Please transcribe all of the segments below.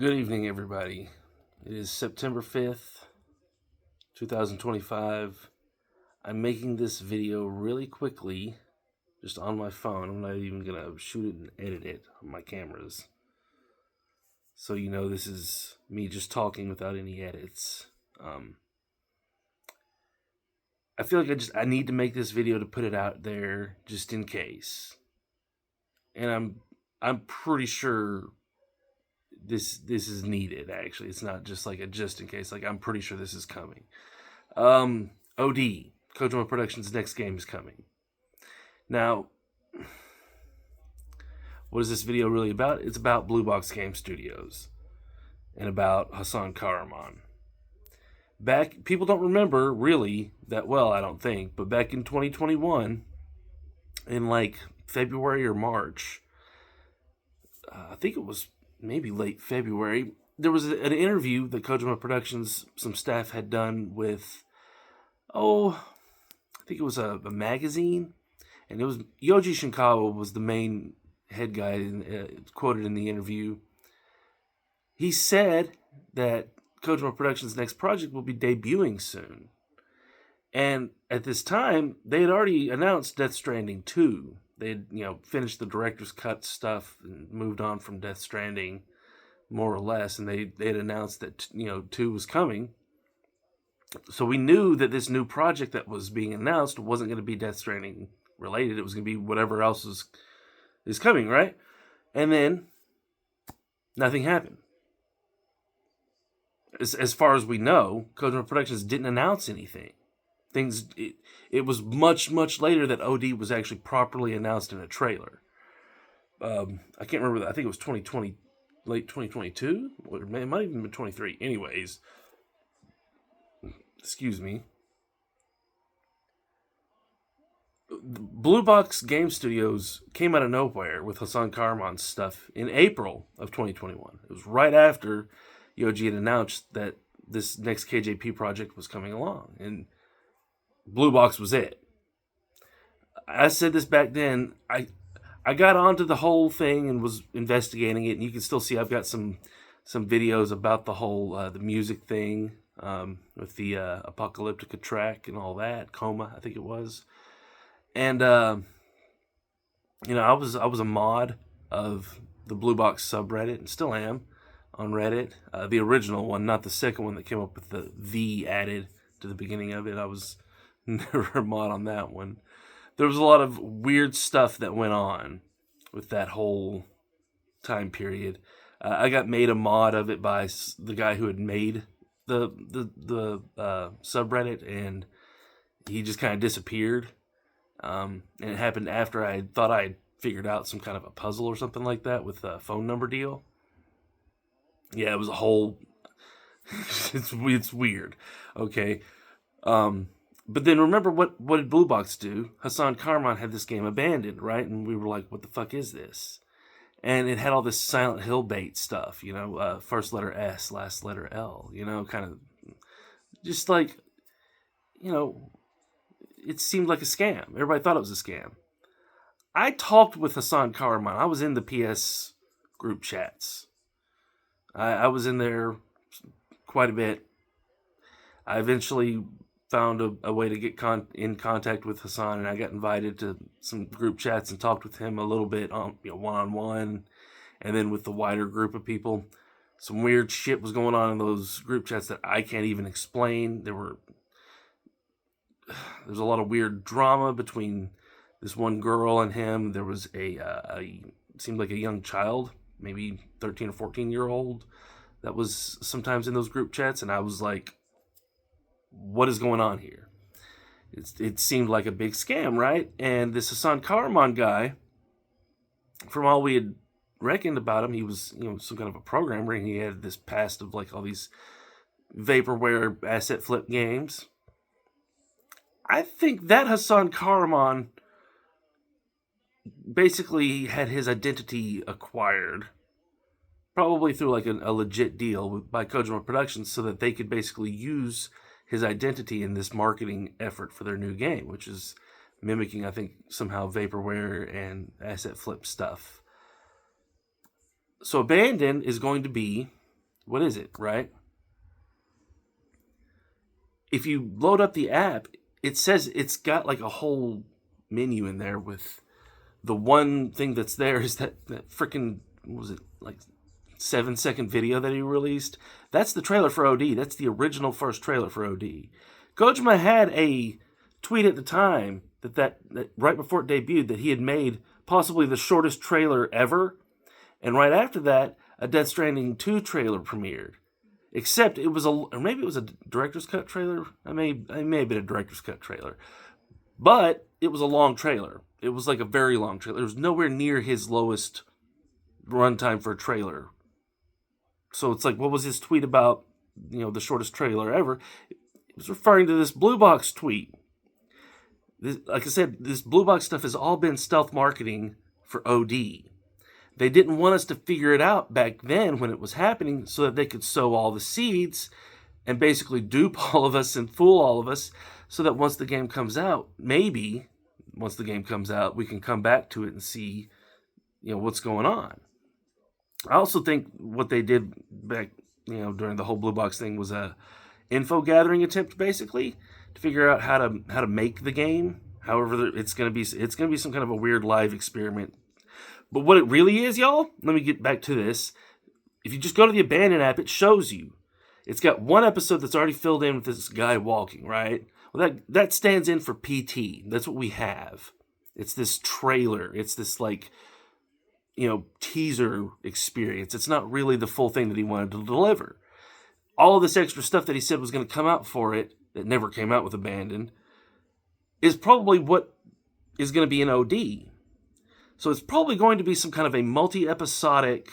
Good evening, everybody. It is September 5th, 2025. I'm making this video really quickly, just on my phone. I'm not even going to shoot it and edit it on my cameras. So you know this is me just talking without any edits. I feel like I need to make this video to put it out there just in case. And I'm pretty sure this is needed, actually. It's not just like a just in case. Like, I'm pretty sure this is coming. OD, Kojima Productions' next game is coming. Now, what is this video really about? It's about Blue Box Game Studios and about Hasan Kahraman. People don't remember really that well, I don't think, but back in 2021, in like February or March, I think it was maybe late February, there was an interview that Kojima Productions, some staff had done with, I think it was a magazine, and it was Yoji Shinkawa was the main head guy quoted in the interview. He said that Kojima Productions' next project will be debuting soon. And at this time, they had already announced Death Stranding 2. They had, finished the director's cut stuff and moved on from Death Stranding, more or less, and they had announced that 2 was coming. So we knew that this new project that was being announced wasn't going to be Death Stranding related. It was going to be whatever else is coming, right? And then nothing happened. As far as we know, Kojima Productions didn't announce anything. It was much, much later that OD was actually properly announced in a trailer. I can't remember. I think it was 2020, late 2022, or it might even been 23. Anyways, excuse me. Blue Box Game Studios came out of nowhere with Hasan Kahraman's stuff in April of 2021. It was right after Yoji had announced that this next KJP project was coming along, and Blue Box was it. I said this back then. I got onto the whole thing and was investigating it, and you can still see I've got some videos about the whole the music thing with the Apocalyptica track and all that. Coma, I think it was. And I was a mod of the Blue Box subreddit, and still am on Reddit. The original one, not the second one that came up with the V added to the beginning of it. I was never a mod on that one. There was a lot of weird stuff that went on with that whole time period. I got made a mod of it by the guy who had made the subreddit, and he just kind of disappeared. And it happened after I thought I had figured out some kind of a puzzle or something like that with a phone number deal. Yeah, it was a whole... it's weird. Okay. But then remember what did Blue Box do? Hasan Kahraman had this game abandoned, right? And we were like, what the fuck is this? And it had all this Silent Hill bait stuff, first letter S, last letter L, kind of just like, it seemed like a scam. Everybody thought it was a scam. I talked with Hasan Kahraman. I was in the PS group chats. I was in there quite a bit. I eventually found a way to get in contact with Hasan, and I got invited to some group chats and talked with him a little bit on one-on-one, and then with the wider group of people. Some weird shit was going on in those group chats that I can't even explain. There's a lot of weird drama between this one girl and him. There was seemed like a young child, maybe 13 or 14-year-old, that was sometimes in those group chats, and I was like, what is going on here? It seemed like a big scam, right? And this Hasan Kahraman guy, from all we had reckoned about him, he was some kind of a programmer, and he had this past of like all these vaporware asset flip games. I think that Hasan Kahraman basically had his identity acquired, probably through like a legit deal by Kojima Productions, so that they could basically use his identity in this marketing effort for their new game, which is mimicking, I think, somehow vaporware and asset flip stuff. So Abandon is going to be What is it, right? If you load up the app, it says it's got like a whole menu in there with the one thing that's there is that freaking, what was it, like 7-second video that he released? That's the trailer for OD. That's the original first trailer for OD. Kojima had a tweet at the time that right before it debuted that he had made possibly the shortest trailer ever. And right after that, a Death Stranding 2 trailer premiered. Except it was or maybe it was a director's cut trailer. I may have been a director's cut trailer. But it was a long trailer. It was like a very long trailer. It was nowhere near his lowest runtime for a trailer. So it's like, what was his tweet about, the shortest trailer ever? It was referring to this Blue Box tweet. Like I said, this Blue Box stuff has all been stealth marketing for OD. They didn't want us to figure it out back then when it was happening so that they could sow all the seeds and basically dupe all of us and fool all of us so that once the game comes out, maybe once the game comes out, we can come back to it and see, what's going on. I also think what they did back, during the whole Blue Box thing was a info gathering attempt, basically, to figure out how to make the game. However, it's gonna be some kind of a weird live experiment. But what it really is, y'all, let me get back to this. If you just go to the Abandon app, it shows you. It's got one episode that's already filled in with this guy walking, right? Well, that stands in for PT. That's what we have. It's this trailer. It's this, teaser experience. It's not really the full thing that he wanted to deliver. All of this extra stuff that he said was going to come out for it, that never came out with Abandon, is probably what is going to be in OD. So it's probably going to be some kind of a multi-episodic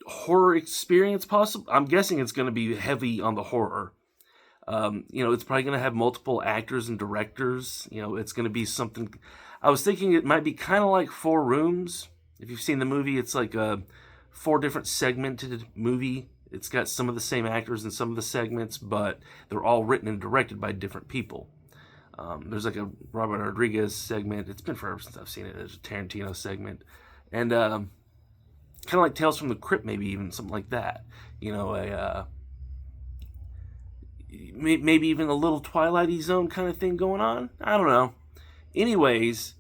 horror experience, possible. I'm guessing it's going to be heavy on the horror. It's probably going to have multiple actors and directors. It's going to be something. I was thinking it might be kind of like Four Rooms. If you've seen the movie, it's like a 4 different segmented movie. It's got some of the same actors in some of the segments, but they're all written and directed by different people. There's like a Robert Rodriguez segment. It's been forever since I've seen it. There's a Tarantino segment. And kind of like Tales from the Crypt, maybe even something like that. Maybe even a little Twilight Zone kind of thing going on. I don't know. Anyways,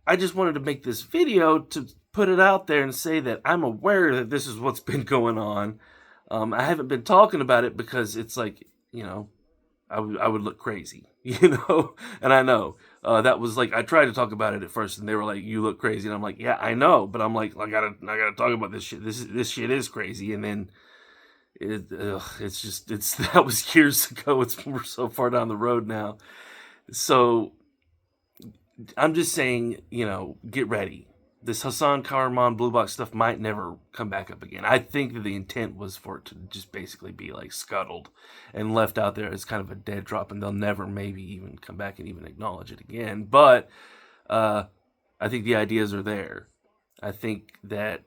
I just wanted to make this video to put it out there and say that I'm aware that this is what's been going on. I haven't been talking about it because it's like, I would look crazy, and I know that was like, I tried to talk about it at first and they were like, you look crazy. And I'm like, yeah, I know, but I'm like, I gotta talk about this shit. This shit is crazy. And then that was years ago. We're so far down the road now. So I'm just saying, get ready. This Hasan Kahraman Blue Box stuff might never come back up again. I think that the intent was for it to just basically be like scuttled and left out there as kind of a dead drop, and they'll never maybe even come back and even acknowledge it again. But I think the ideas are there. I think that,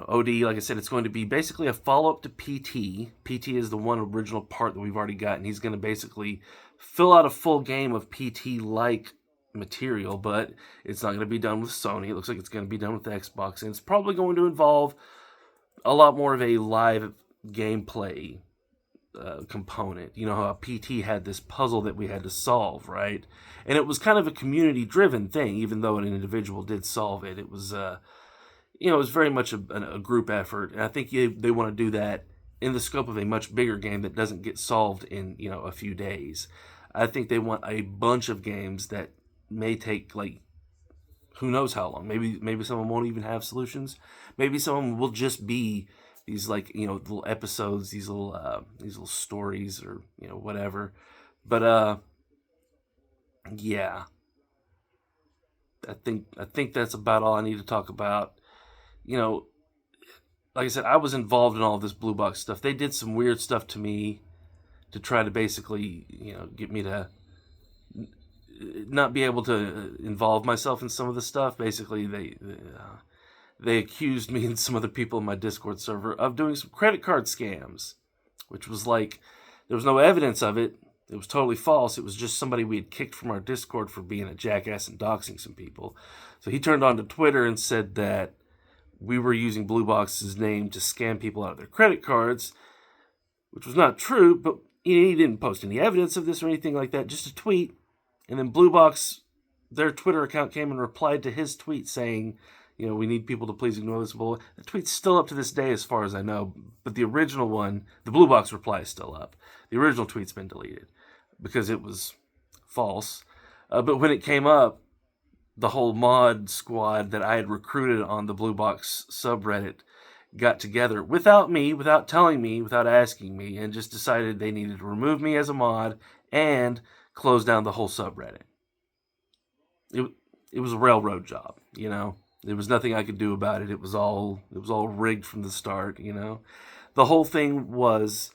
OD, like I said, it's going to be basically a follow-up to PT. PT is the one original part that we've already got, and he's going to basically fill out a full game of PT-like material, but it's not going to be done with Sony. It looks like it's going to be done with the Xbox, and it's probably going to involve a lot more of a live gameplay component. How PT had this puzzle that we had to solve, right? And it was kind of a community-driven thing, even though an individual did solve it. It was, it was very much a group effort, and I think they want to do that in the scope of a much bigger game that doesn't get solved in, a few days. I think they want a bunch of games that may take, who knows how long. Maybe some of them won't even have solutions. Maybe some of them will just be these little episodes, these little stories, or whatever. But yeah, I think that's about all I need to talk about. Like I said, I was involved in all this Blue Box stuff. They did some weird stuff to me to try to basically get me to not be able to involve myself in some of the stuff. Basically, they accused me and some other people in my Discord server of doing some credit card scams, which was like, there was no evidence of it. It was totally false. It was just somebody we had kicked from our Discord for being a jackass and doxing some people. So he turned on to Twitter and said that we were using Blue Box's name to scam people out of their credit cards, which was not true, but he didn't post any evidence of this or anything like that, just a tweet. And then Blue Box, their Twitter account came and replied to his tweet saying, we need people to please ignore this bull. The tweet's still up to this day as far as I know, but the original one, the Blue Box reply is still up. The original tweet's been deleted because it was false. But when it came up, the whole mod squad that I had recruited on the Blue Box subreddit got together without me, without telling me, without asking me, and just decided they needed to remove me as a mod and close down the whole subreddit. It was a railroad job, There was nothing I could do about it. It was all rigged from the start, The whole thing was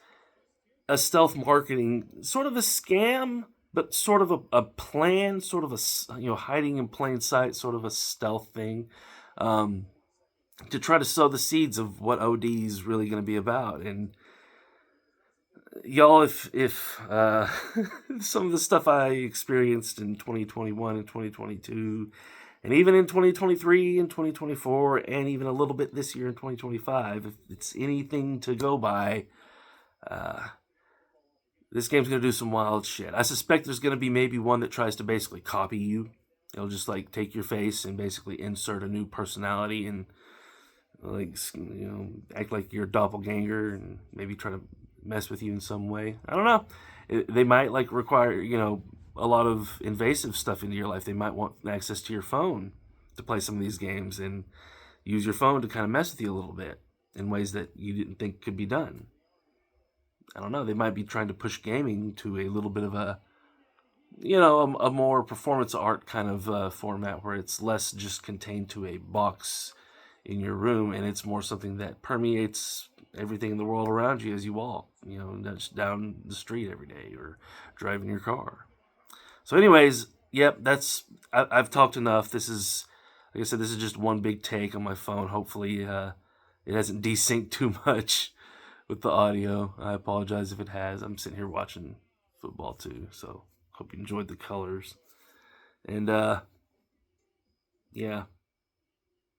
a stealth marketing, sort of a scam, but sort of a plan, sort of a, hiding in plain sight, sort of a stealth thing, to try to sow the seeds of what OD is really going to be about. And y'all, if some of the stuff I experienced in 2021 and 2022, and even in 2023 and 2024, and even a little bit this year in 2025, if it's anything to go by, this game's going to do some wild shit. I suspect there's going to be maybe one that tries to basically copy you. It'll just take your face and basically insert a new personality and act like you're a doppelganger and maybe try to mess with you in some way. I don't know. They might require, a lot of invasive stuff into your life. They might want access to your phone to play some of these games and use your phone to kind of mess with you a little bit in ways that you didn't think could be done. I don't know. They might be trying to push gaming to a little bit of a more performance art kind of format where it's less just contained to a box in your room, and it's more something that permeates everything in the world around you as you walk, not just down the street every day or driving your car. So anyways, yep, I've talked enough. This is, like I said, this is just one big take on my phone. Hopefully it hasn't desynced too much with the audio. I apologize if it has. I'm sitting here watching football too, so hope you enjoyed the colors. And yeah,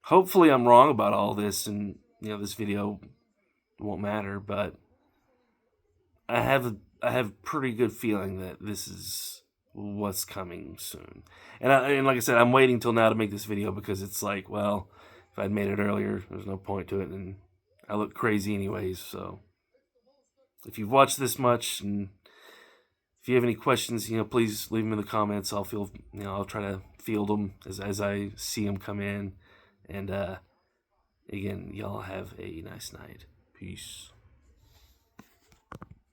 hopefully I'm wrong about all this, and this video won't matter. But I have a pretty good feeling that this is what's coming soon. And like I said, I'm waiting till now to make this video because it's well, if I'd made it earlier, there's no point to it, and I look crazy anyways. So if you've watched this much, and if you have any questions, please leave them in the comments. I'll try to field them as I see them come in. And again, y'all have a nice night. Peace.